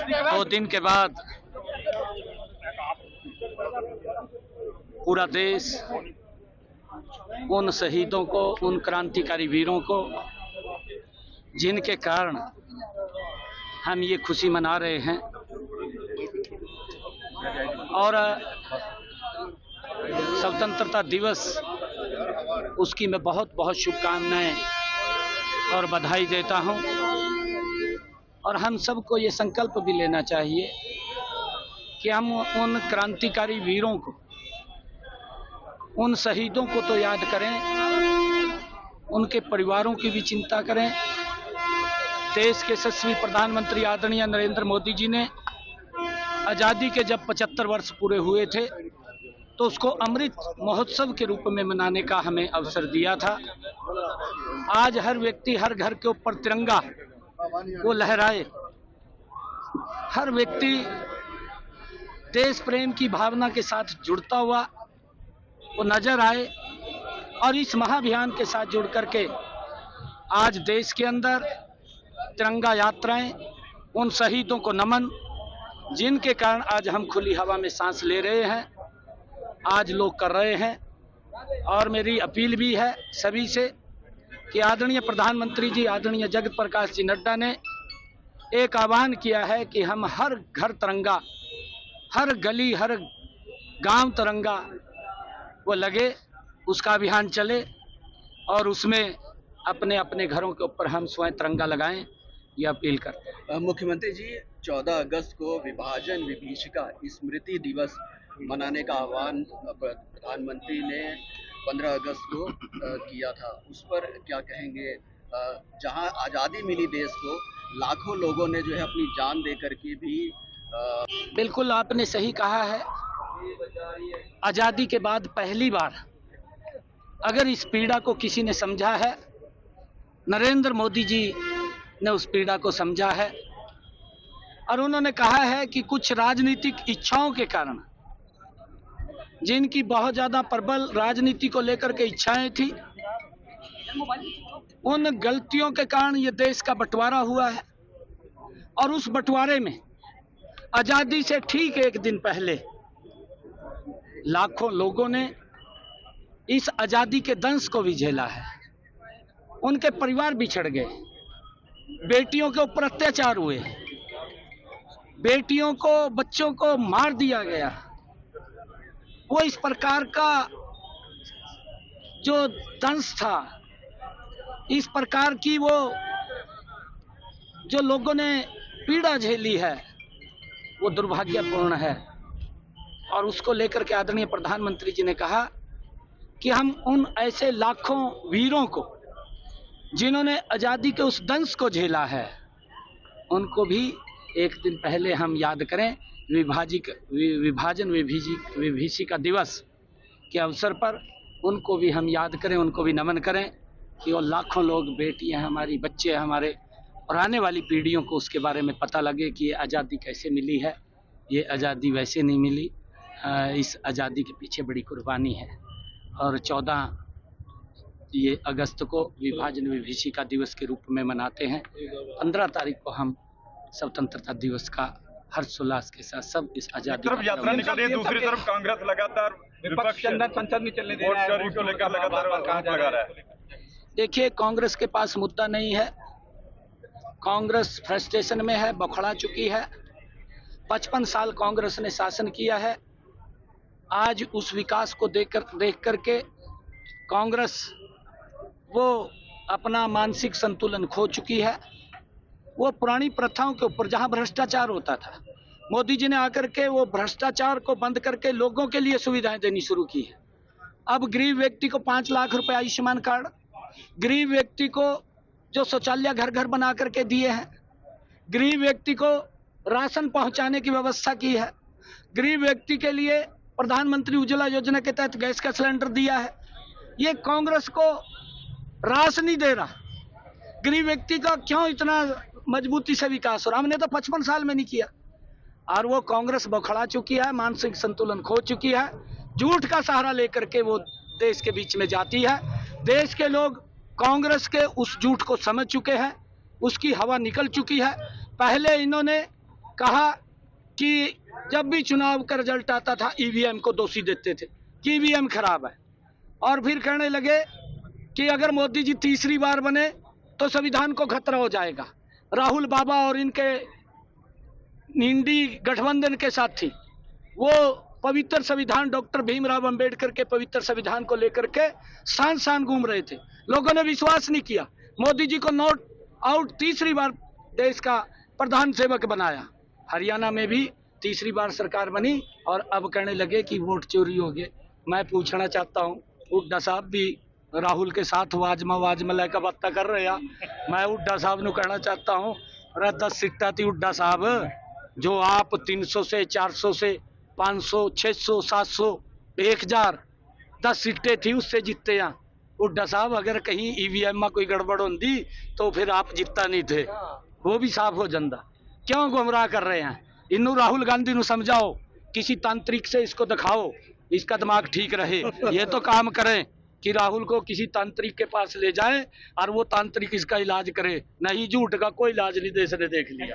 2 दिन के बाद पूरा देश उन शहीदों को, उन क्रांतिकारी वीरों को, जिनके कारण हम ये खुशी मना रहे हैं, और स्वतंत्रता दिवस उसकी मैं बहुत बहुत शुभकामनाएं और बधाई देता हूं। और हम सबको ये संकल्प भी लेना चाहिए कि हम उन क्रांतिकारी वीरों को, उन शहीदों को तो याद करें, उनके परिवारों की भी चिंता करें। देश के यशस्वी प्रधानमंत्री आदरणीय नरेंद्र मोदी जी ने आज़ादी के जब 75 वर्ष पूरे हुए थे तो उसको अमृत महोत्सव के रूप में मनाने का हमें अवसर दिया था। आज हर व्यक्ति हर घर के ऊपर तिरंगा वो लहराए, हर व्यक्ति देश प्रेम की भावना के साथ जुड़ता हुआ वो नजर आए, और इस महाअभियान के साथ जुड़ करके आज देश के अंदर तिरंगा यात्राएं, उन शहीदों को नमन, जिनके कारण आज हम खुली हवा में सांस ले रहे हैं, आज लोग कर रहे हैं। और मेरी अपील भी है सभी से कि आदरणीय प्रधानमंत्री जी, आदरणीय जगत प्रकाश जी नड्डा ने एक आह्वान किया है कि हम हर घर तिरंगा, हर गली हर गांव तिरंगा वो लगे, उसका अभियान चले और उसमें अपने अपने घरों के ऊपर हम स्वयं तिरंगा लगाएं, ये अपील करते हैं। मुख्यमंत्री जी, 14 अगस्त को विभाजन विभीषिका स्मृति दिवस मनाने का आह्वान प्रधानमंत्री ने 15 अगस्त को किया था, उस पर क्या कहेंगे? जहां आज़ादी मिली देश को, लाखों लोगों ने जो है अपनी जान दे करके भी बिल्कुल आपने सही कहा है। आज़ादी के बाद पहली बार अगर इस पीड़ा को किसी ने समझा है, नरेंद्र मोदी जी ने उस पीड़ा को समझा है, और उन्होंने कहा है कि कुछ राजनीतिक इच्छाओं के कारण, जिनकी बहुत ज़्यादा प्रबल राजनीति को लेकर के इच्छाएं थी, उन गलतियों के कारण ये देश का बंटवारा हुआ है। और उस बंटवारे में आज़ादी से ठीक एक दिन पहले लाखों लोगों ने इस आज़ादी के दंश को भी झेला है। उनके परिवार बिछड़ गए, बेटियों के ऊपर अत्याचार हुए, बेटियों को, बच्चों को मार दिया गया। वो इस प्रकार का जो दंश था, इस प्रकार की वो जो लोगों ने पीड़ा झेली है, वो दुर्भाग्यपूर्ण है। और उसको लेकर के आदरणीय प्रधानमंत्री जी ने कहा कि हम उन ऐसे लाखों वीरों को, जिन्होंने आज़ादी के उस दंश को झेला है, उनको भी एक दिन पहले हम याद करें। विभाजन विभीषिका दिवस के अवसर पर उनको भी हम याद करें, उनको भी नमन करें कि वो लाखों लोग, बेटियां हमारी, बच्चे हमारे, और आने वाली पीढ़ियों को उसके बारे में पता लगे कि ये आज़ादी कैसे मिली है। ये आज़ादी वैसे नहीं मिली, इस आज़ादी के पीछे बड़ी कुर्बानी है। और 14 ये अगस्त को विभाजन विभीषिका दिवस के रूप में मनाते हैं। 15 तारीख को हम स्वतंत्रता दिवस का हर्षोल्लास के साथ सब इस आज़ादी तरफ यात्रा निकल रही है, दूसरी तरफ कांग्रेस लगातार विपक्ष संसद में चलने दे रहा है, को लेकर लगातार आरोप लगा रहा है। देखिए, कांग्रेस के पास मुद्दा नहीं है। कांग्रेस फ्रस्ट्रेशन में है, बौखला चुकी है। 55 साल कांग्रेस ने शासन किया है। आज उस विकास को देख करके कांग्रेस वो अपना मानसिक संतुलन खो चुकी है। वो पुरानी प्रथाओं के ऊपर, जहां भ्रष्टाचार होता था, मोदी जी ने आकर के वो भ्रष्टाचार को बंद करके लोगों के लिए सुविधाएं देनी शुरू की है। अब गरीब व्यक्ति को 5 लाख रुपए आयुष्मान कार्ड, गरीब व्यक्ति को जो शौचालय घर घर बना करके दिए हैं, गरीब व्यक्ति को राशन पहुंचाने की व्यवस्था की है, गरीब व्यक्ति के लिए प्रधानमंत्री उज्ज्वला योजना के तहत गैस का सिलेंडर दिया है। ये कांग्रेस को रास नहीं दे रहा। गरीब व्यक्ति का क्यों इतना मजबूती से विकास हो रहा? हमने तो 55 साल में नहीं किया। और वो कांग्रेस बौखला चुकी है, मानसिक संतुलन खो चुकी है, झूठ का सहारा लेकर के वो देश के बीच में जाती है। देश के लोग कांग्रेस के उस झूठ को समझ चुके हैं, उसकी हवा निकल चुकी है। पहले इन्होंने कहा कि जब भी चुनाव का रिजल्ट आता था ईवीएम को दोषी देते थे कि ईवीएम खराब है, और फिर कहने लगे कि अगर मोदी जी तीसरी बार बने तो संविधान को खतरा हो जाएगा। राहुल बाबा और इनके इंडी गठबंधन के साथी वो पवित्र संविधान डॉक्टर भीमराव अंबेडकर के पवित्र संविधान को लेकर के शान शान घूम रहे थे। लोगों ने विश्वास नहीं किया, मोदी जी को नॉट आउट तीसरी बार देश का प्रधान सेवक बनाया। हरियाणा में भी तीसरी बार सरकार बनी और अब कहने लगे कि वोट चोरी हो गए। मैं पूछना चाहता हूँ, हुड्डा साहब भी राहुल के साथ वाजमा लेकर बात कर रहे हैं। मैं हुड्डा साहब ਨੂੰ कहना चाहता हूँ, अरे 10 सीटा थी हुड्डा साहब, जो आप 300 से 400 से 500 600 700 1000 10 सीटें थी उससे जीतते हैं। हुड्डा साहब अगर कहीं ईवीएम में कोई गड़बड़ होती तो फिर आप जीतता नहीं थे, वो भी साफ हो जाता। क्यों गुमराह कर रहे हैं? इन्नू राहुल गांधी ਨੂੰ समझाओ, किसी तांत्रिक से इसको दिखाओ, इसका दिमाग ठीक रहे। ये तो काम करें कि राहुल को किसी तांत्रिक के पास ले जाएं और वो तांत्रिक इसका इलाज करे, नहीं झूठ का कोई इलाज नहीं देश ने देख लिया।